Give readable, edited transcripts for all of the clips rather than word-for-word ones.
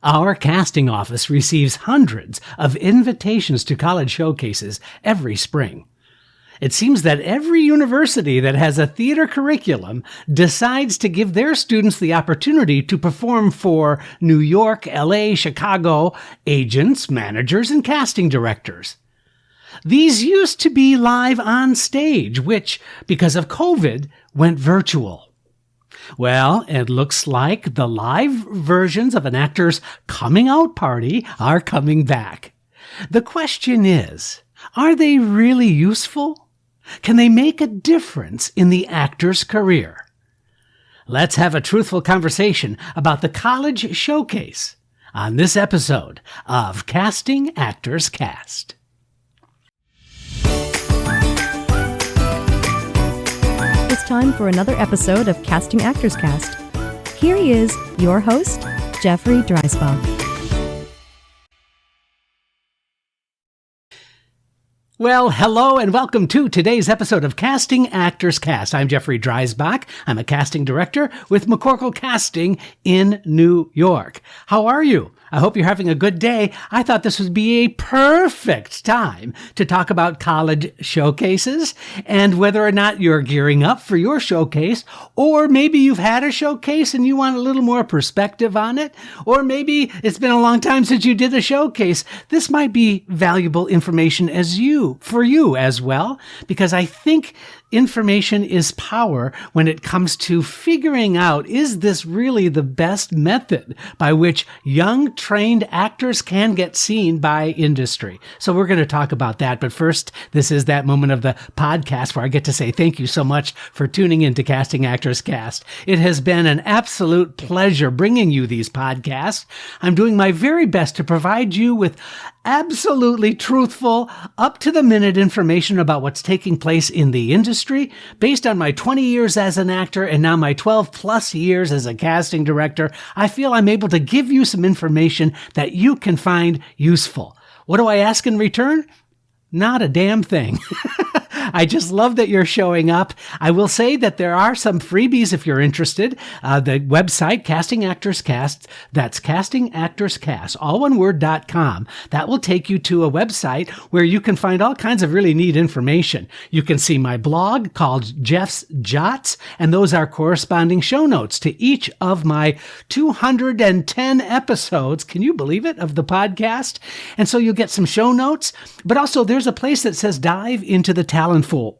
Our casting office receives hundreds of invitations to college showcases every spring. It seems that every university that has a theater curriculum decides to give their students the opportunity to perform for New York, LA, Chicago agents, managers, and casting directors. These used to be live on stage, which, because of COVID, went virtual. Well, it looks like the live versions of an actor's coming out party are coming back. The question is, are they really useful? Can they make a difference in the actor's career? Let's have a truthful conversation about the college showcase on this episode of Casting Actors Cast. It's time for another episode of Casting Actors Cast. Here he is, your host, Jeffrey Dreisbach. Well, hello and welcome to today's episode of Casting Actors Cast. I'm Jeffrey Dreisbach. I'm a casting director with McCorkle Casting in New York. How are you? I hope you're having a good day. I thought this would be a perfect time to talk about college showcases and whether or not you're gearing up for your showcase, or maybe you've had a showcase and you want a little more perspective on it, or maybe it's been a long time since you did a showcase. This might be valuable information for you as well, because I think information is power when it comes to figuring out, is this really the best method by which young trained actors can get seen by industry? So we're going to talk about that. But first, this is that moment of the podcast where I get to say thank you so much for tuning in to Casting Actors Cast. It has been an absolute pleasure bringing you these podcasts. I'm doing my very best to provide you with absolutely truthful, up-to-the-minute information about what's taking place in the industry based on my 20 years as an actor and now my 12-plus years as a casting director. I feel I'm able to give you some information that you can find useful. What do I ask in return? Not a damn thing. I just love that you're showing up. I will say that there are some freebies if you're interested. The website, Casting Actors Cast, that's Casting Actors Cast, all one word.com. That will take you to a website where you can find all kinds of really neat information. You can see my blog called Jeff's Jots, and those are corresponding show notes to each of my 210 episodes. Can you believe it? Of the podcast. And so you'll get some show notes, but also there's a place that says dive into the talent pool.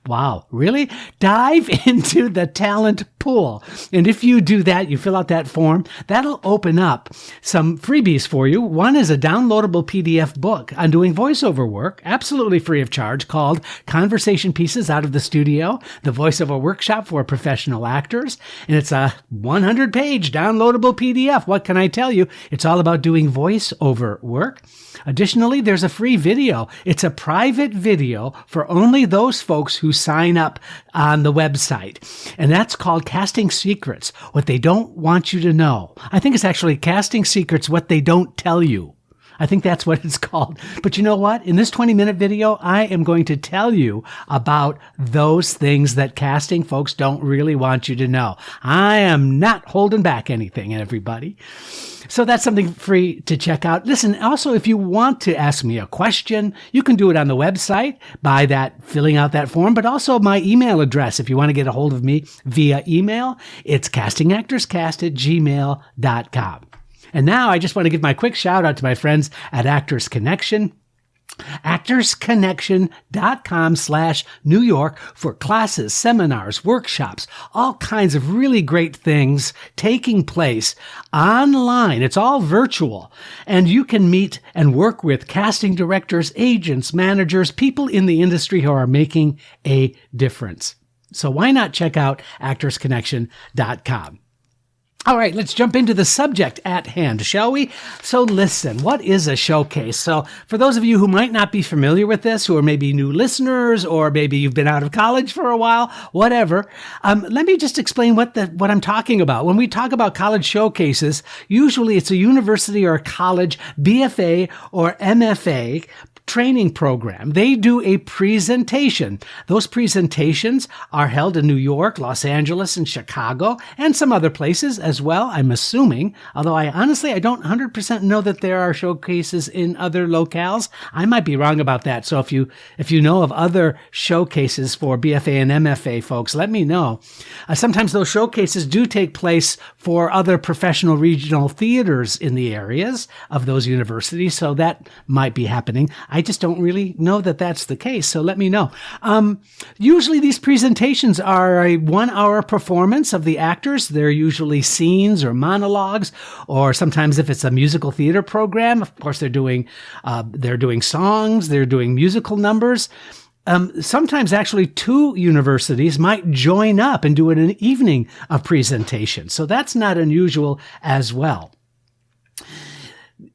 Wow, really? Dive into the talent pool. And if you do that, you fill out that form, that'll open up some freebies for you. One is a downloadable PDF book on doing voiceover work, absolutely free of charge, called Conversation Pieces Out of the Studio, the voiceover workshop for professional actors. And it's a 100-page downloadable PDF. What can I tell you? It's all about doing voiceover work. Additionally, there's a free video. It's a private video for only those folks who sign up on the website. And that's called Casting Secrets, What They Don't Want You to Know. I think it's actually Casting Secrets, What They Don't Tell You. I think that's what it's called. But you know what? In this 20-minute video, I am going to tell you about those things that casting folks don't really want you to know. I am not holding back anything, everybody. So that's something free to check out. Listen, also, if you want to ask me a question, you can do it on the website by filling out that form, but also my email address. If you want to get a hold of me via email, it's castingactorscast@gmail.com. And now I just want to give my quick shout out to my friends at Actors Connection. actorsconnection.com/New York for classes, seminars, workshops, all kinds of really great things taking place online. It's all virtual. And you can meet and work with casting directors, agents, managers, people in the industry who are making a difference. So why not check out actorsconnection.com? All right, let's jump into the subject at hand, shall we? So listen, what is a showcase? So for those of you who might not be familiar with this, who are maybe new listeners, or maybe you've been out of college for a while, whatever, let me just explain what I'm talking about. When we talk about college showcases, usually it's a university or a college BFA or MFA training program. They do a presentation. Those presentations are held in New York, Los Angeles, and Chicago, and some other places as well, I'm assuming. Although I don't 100% know that there are showcases in other locales. I might be wrong about that. So if you know of other showcases for BFA and MFA folks, let me know. Sometimes those showcases do take place for other professional regional theaters in the areas of those universities. So that might be happening. I just don't really know that that's the case. So let me know. Usually these presentations are a 1-hour performance of the actors. They're usually scenes or monologues, or sometimes if it's a musical theater program, of course they're doing songs, they're doing musical numbers. Sometimes actually 2 universities might join up and do an evening of presentation. So that's not unusual as well.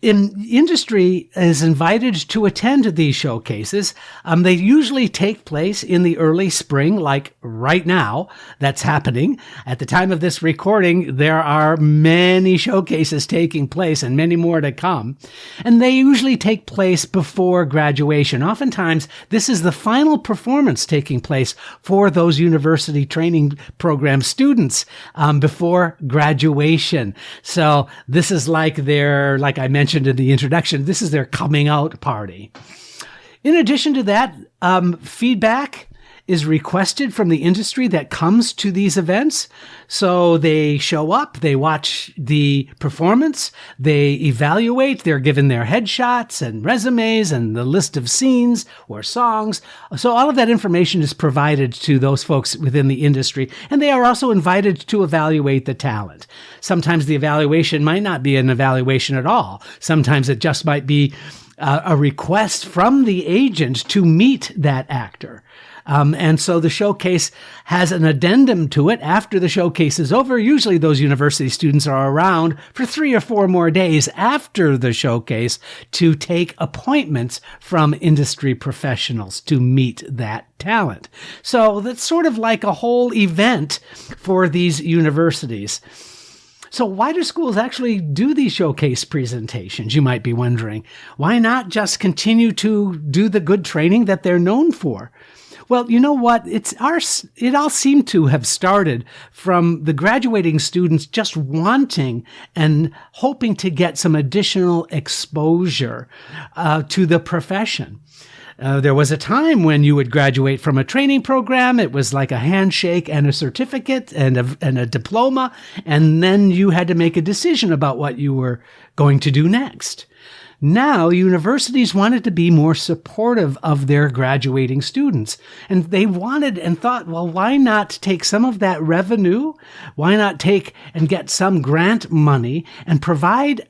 Industry is invited to attend these showcases. They usually take place in the early spring, like right now. That's happening. At the time of this recording, there are many showcases taking place and many more to come. And they usually take place before graduation. Oftentimes, this is the final performance taking place for those university training program students before graduation. So this is like I mentioned in the introduction, this is their coming out party. In addition to that, feedback is requested from the industry that comes to these events. So they show up, they watch the performance, they evaluate, they're given their headshots and resumes and the list of scenes or songs. So all of that information is provided to those folks within the industry, and they are also invited to evaluate the talent. Sometimes the evaluation might not be an evaluation at all. Sometimes it just might be a request from the agent to meet that actor. And so the showcase has an addendum to it after the showcase is over. Usually those university students are around for 3 or 4 more days after the showcase to take appointments from industry professionals to meet that talent. So that's sort of like a whole event for these universities. So why do schools actually do these showcase presentations, you might be wondering? Why not just continue to do the good training that they're known for? Well, you know what? It all seemed to have started from the graduating students just wanting and hoping to get some additional exposure to the profession. There was a time when you would graduate from a training program. It was like a handshake and a certificate and a diploma, and then you had to make a decision about what you were going to do next. Now, universities wanted to be more supportive of their graduating students. And they wanted and thought, well, why not take some of that revenue? Why not take and get some grant money and provide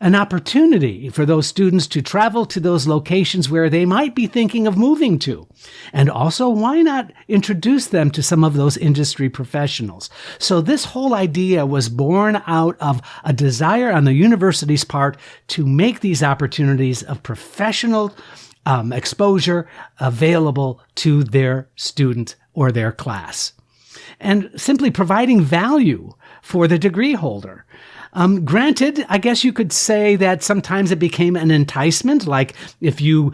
an opportunity for those students to travel to those locations where they might be thinking of moving to? And also, why not introduce them to some of those industry professionals? So this whole idea was born out of a desire on the university's part to make these opportunities of professional exposure available to their student or their class, and simply providing value for the degree holder. Granted, I guess you could say that sometimes it became an enticement, like if you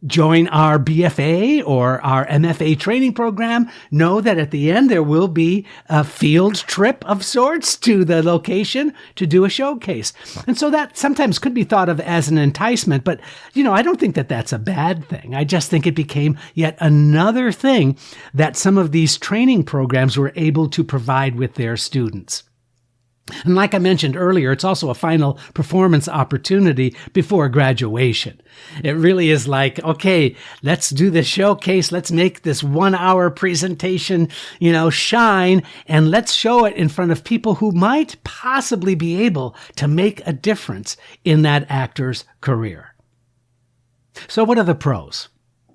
join our BFA or our MFA training program, know that at the end there will be a field trip of sorts to the location to do a showcase. And so that sometimes could be thought of as an enticement, but I don't think that that's a bad thing. I just think it became yet another thing that some of these training programs were able to provide with their students. And like I mentioned earlier, it's also a final performance opportunity before graduation. It really is like, okay, let's do this showcase. Let's make this 1-hour presentation, shine, and let's show it in front of people who might possibly be able to make a difference in that actor's career. So what are the pros?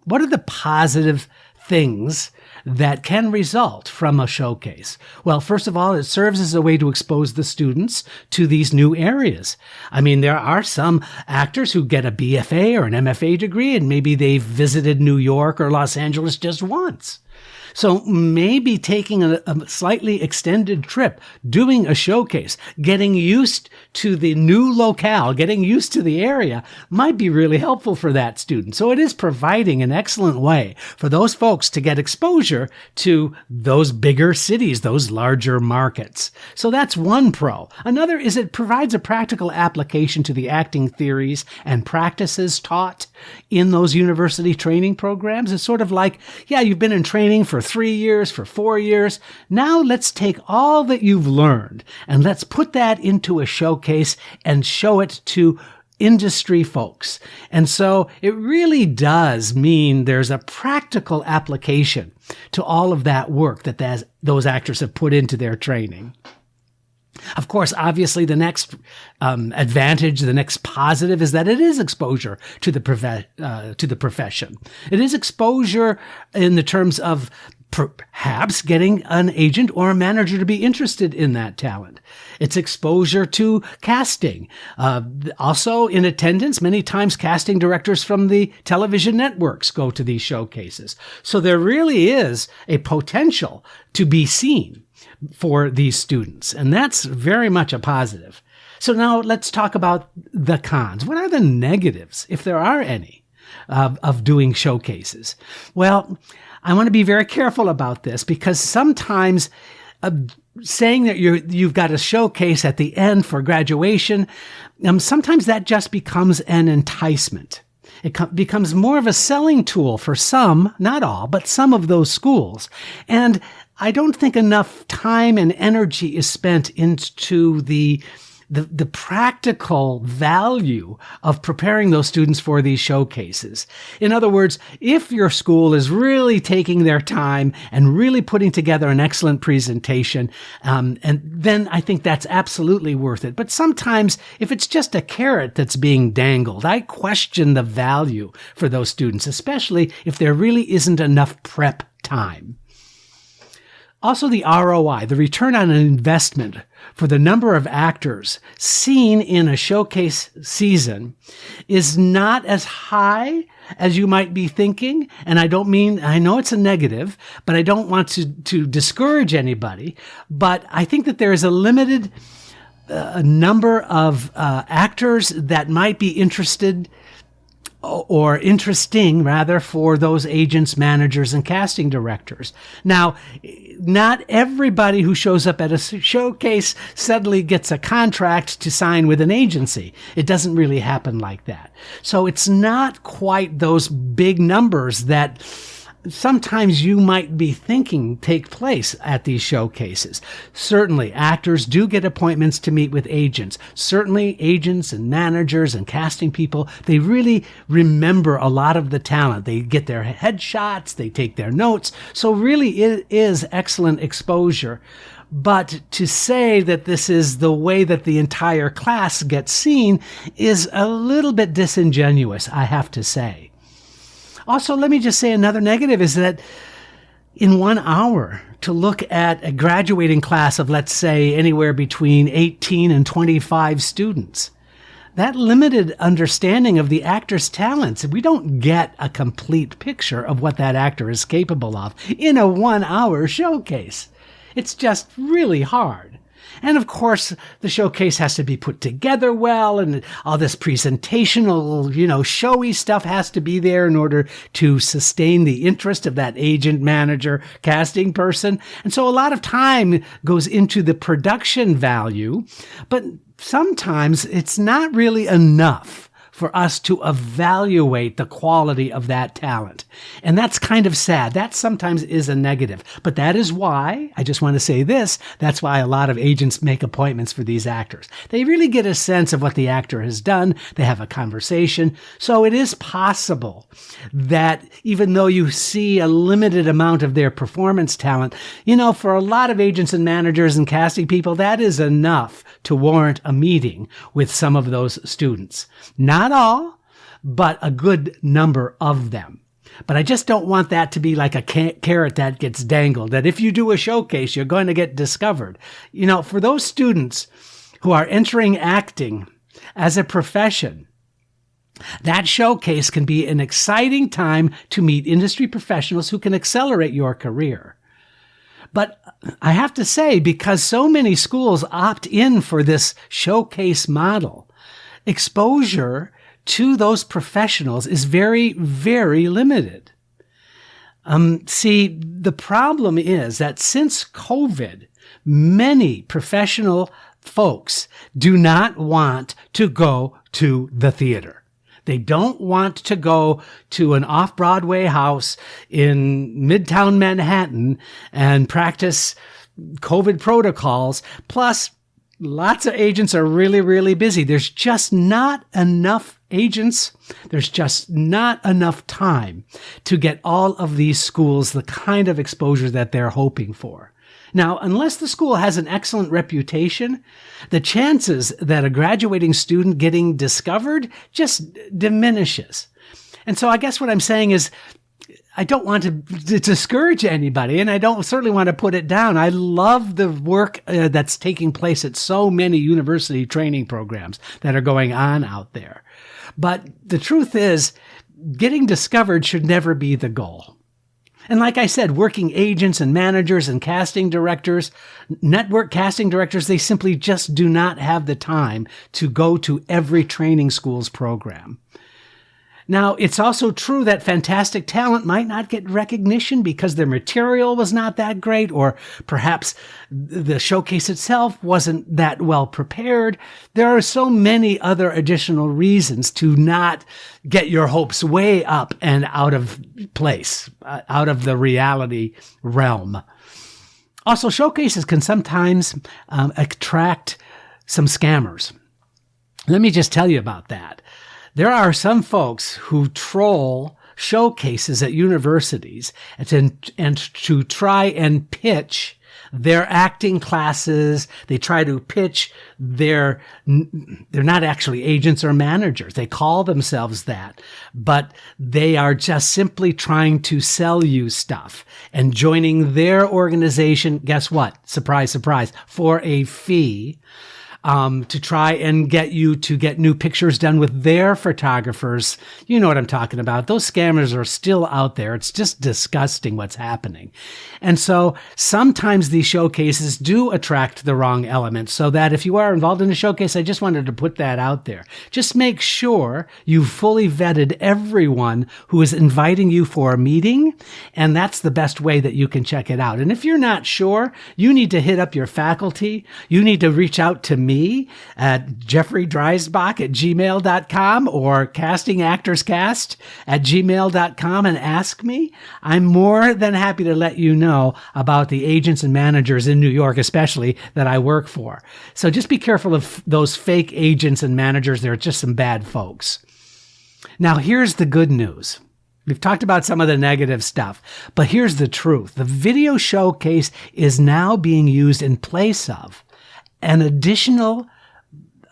What are the positive things that can result from a showcase? Well, first of all, it serves as a way to expose the students to these new areas. I mean, there are some actors who get a BFA or an MFA degree, and maybe they've visited New York or Los Angeles just once. So maybe taking a slightly extended trip, doing a showcase, getting used to the new locale, getting used to the area might be really helpful for that student. So it is providing an excellent way for those folks to get exposure to those bigger cities, those larger markets. So that's one pro. Another is it provides a practical application to the acting theories and practices taught in those university training programs. It's sort of like, yeah, you've been in training for 3 years, for 4 years. Now let's take all that you've learned and let's put that into a showcase and show it to industry folks. And so it really does mean there's a practical application to all of that work that those actors have put into their training. Of course, obviously, the next advantage, the next positive is that it is exposure to the profession. It is exposure in the terms of perhaps getting an agent or a manager to be interested in that talent. It's exposure to casting. Also in attendance, many times casting directors from the television networks go to these showcases. So there really is a potential to be seen for these students, and that's very much a positive. So now let's talk about the cons. What are the negatives, if there are any, of doing showcases? Well, I want to be very careful about this because sometimes saying that you've got a showcase at the end for graduation, sometimes that just becomes an enticement. It becomes more of a selling tool for some, not all, but some of those schools. And I don't think enough time and energy is spent into the practical value of preparing those students for these showcases. In other words, if your school is really taking their time and really putting together an excellent presentation, and then I think that's absolutely worth it. But sometimes if it's just a carrot that's being dangled, I question the value for those students, especially if there really isn't enough prep time. Also, the ROI, the return on an investment for the number of actors seen in a showcase season is not as high as you might be thinking. And I know it's a negative, but I don't want to discourage anybody. But I think that there is a limited number of actors that might be interested or interesting, rather, for those agents, managers, and casting directors. Now, not everybody who shows up at a showcase suddenly gets a contract to sign with an agency. It doesn't really happen like that. So it's not quite those big numbers that sometimes you might be thinking take place at these showcases. Certainly, actors do get appointments to meet with agents. Certainly, agents and managers and casting people, they really remember a lot of the talent. They get their headshots, they take their notes. So really, it is excellent exposure. But to say that this is the way that the entire class gets seen is a little bit disingenuous, I have to say. Also, let me just say another negative is that in 1 hour to look at a graduating class of, let's say, anywhere between 18 and 25 students, that limited understanding of the actor's talents, we don't get a complete picture of what that actor is capable of in a 1 hour showcase. It's just really hard. And of course, the showcase has to be put together well, and all this presentational, showy stuff has to be there in order to sustain the interest of that agent, manager, casting person. And so a lot of time goes into the production value, but sometimes it's not really enough for us to evaluate the quality of that talent. And that's kind of sad. That sometimes is a negative. But that is why, I just want to say this, that's why a lot of agents make appointments for these actors. They really get a sense of what the actor has done. They have a conversation. So it is possible that even though you see a limited amount of their performance talent, for a lot of agents and managers and casting people, that is enough to warrant a meeting with some of those students. Not all, but a good number of them. But I just don't want that to be like a carrot that gets dangled, that if you do a showcase, you're going to get discovered. For those students who are entering acting as a profession, That showcase can be an exciting time to meet industry professionals who can accelerate your career. But I have to say, because so many schools opt in for this showcase model, exposure to those professionals is very, very limited. See, the problem is that since COVID, many professional folks do not want to go to the theater. They don't want to go to an off-Broadway house in Midtown Manhattan and practice COVID protocols. Plus, lots of agents are really, really busy. There's just not enough agents. There's just not enough time to get all of these schools the kind of exposure that they're hoping for. Now, unless the school has an excellent reputation, the chances that a graduating student getting discovered just diminishes. And so I guess what I'm saying is I don't want to discourage anybody, and I don't certainly want to put it down. I love the work that's taking place at so many university training programs that are going on out there. But the truth is, getting discovered should never be the goal. And like I said, working agents and managers and casting directors, network casting directors, they simply just do not have the time to go to every training school's program. Now, it's also true that fantastic talent might not get recognition because their material was not that great, or perhaps the showcase itself wasn't that well prepared. There are so many other additional reasons to not get your hopes way up and out of place, out of the reality realm. Also, showcases can sometimes attract some scammers. Let me just tell you about that. There are some folks who troll showcases at universities and to try and pitch their acting classes. They try to pitch they're not actually agents or managers. They call themselves that, but they are just simply trying to sell you stuff and joining their organization. Guess what? Surprise, surprise, for a fee. To try and get you to get new pictures done with their photographers. You know what I'm talking about. Those scammers are still out there. It's just disgusting what's happening. And so sometimes these showcases do attract the wrong elements, so that if you are involved in a showcase, I just wanted to put that out there. Just make sure you've fully vetted everyone who is inviting you for a meeting, and that's the best way that you can check it out. And if you're not sure, you need to hit up your faculty. You need to reach out to me at jeffreydreisbach@gmail.com or castingactorscast@gmail.com and ask me. I'm more than happy to let you know about the agents and managers in New York, especially, that I work for. So just be careful of those fake agents and managers. They're just some bad folks. Now, here's the good news. We've talked about some of the negative stuff, but here's the truth. The video showcase is now being used in place of an additional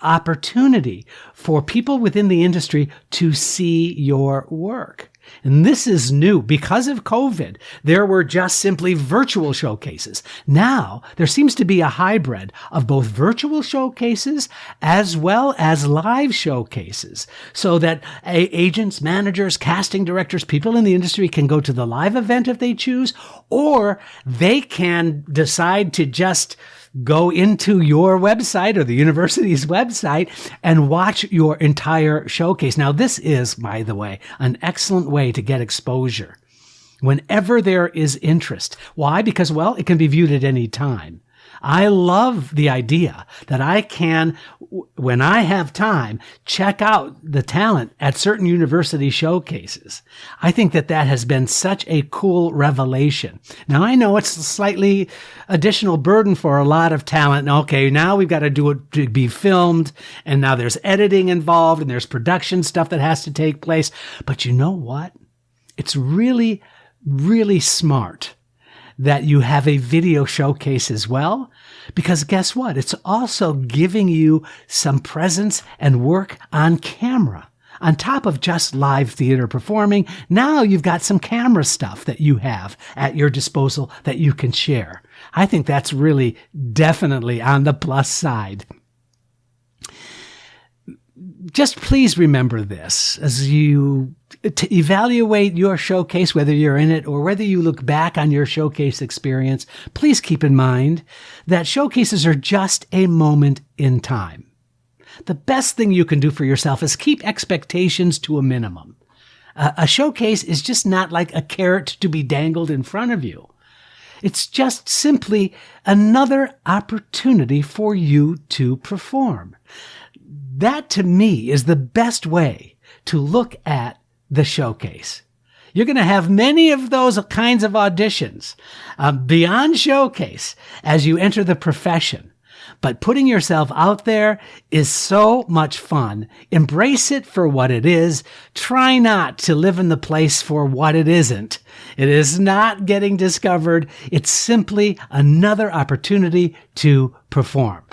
opportunity for people within the industry to see your work. And this is new. Because of COVID, there were just simply virtual showcases. Now, there seems to be a hybrid of both virtual showcases as well as live showcases, so that agents, managers, casting directors, people in the industry can go to the live event if they choose, or they can decide to just go into your website or the university's website and watch your entire showcase. Now, this is, by the way, an excellent way to get exposure whenever there is interest. Why? Because, well, it can be viewed at any time. I love the idea that I can, when I have time, check out the talent at certain university showcases. I think that that has been such a cool revelation. Now, I know it's a slightly additional burden for a lot of talent. Okay, now we've got to do it to be filmed, and now there's editing involved, and there's production stuff that has to take place. But you know what? It's really, really smart that you have a video showcase as well, because guess what? It's also giving you some presence and work on camera. On top of just live theater performing, now you've got some camera stuff that you have at your disposal that you can share. I think that's really definitely on the plus side. just please remember this as you to evaluate your showcase, whether you're in it or whether you look back on your showcase experience. Please keep in mind that showcases are just a moment in time. The best thing you can do for yourself is keep expectations to a minimum. A showcase is just not like a carrot to be dangled in front of you. It's just simply another opportunity for you to perform. That, to me, is the best way to look at the showcase. You're going to have many of those kinds of auditions beyond showcase as you enter the profession. But putting yourself out there is so much fun. Embrace it for what it is. Try not to live in the place for what it isn't. It is not getting discovered. It's simply another opportunity to perform.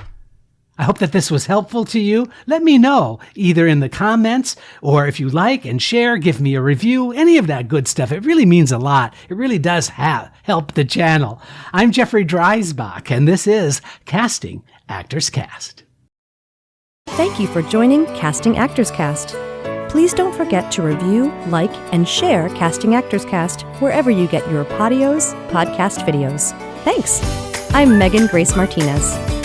I hope that this was helpful to you. Let me know either in the comments or if you like and share, give me a review, any of that good stuff. It really means a lot. It really does help the channel. I'm Jeffrey Dreisbach, and this is Casting Actors Cast. Thank you for joining Casting Actors Cast. Please don't forget to review, like, and share Casting Actors Cast wherever you get your podcast videos. Thanks. I'm Megan Grace Martinez.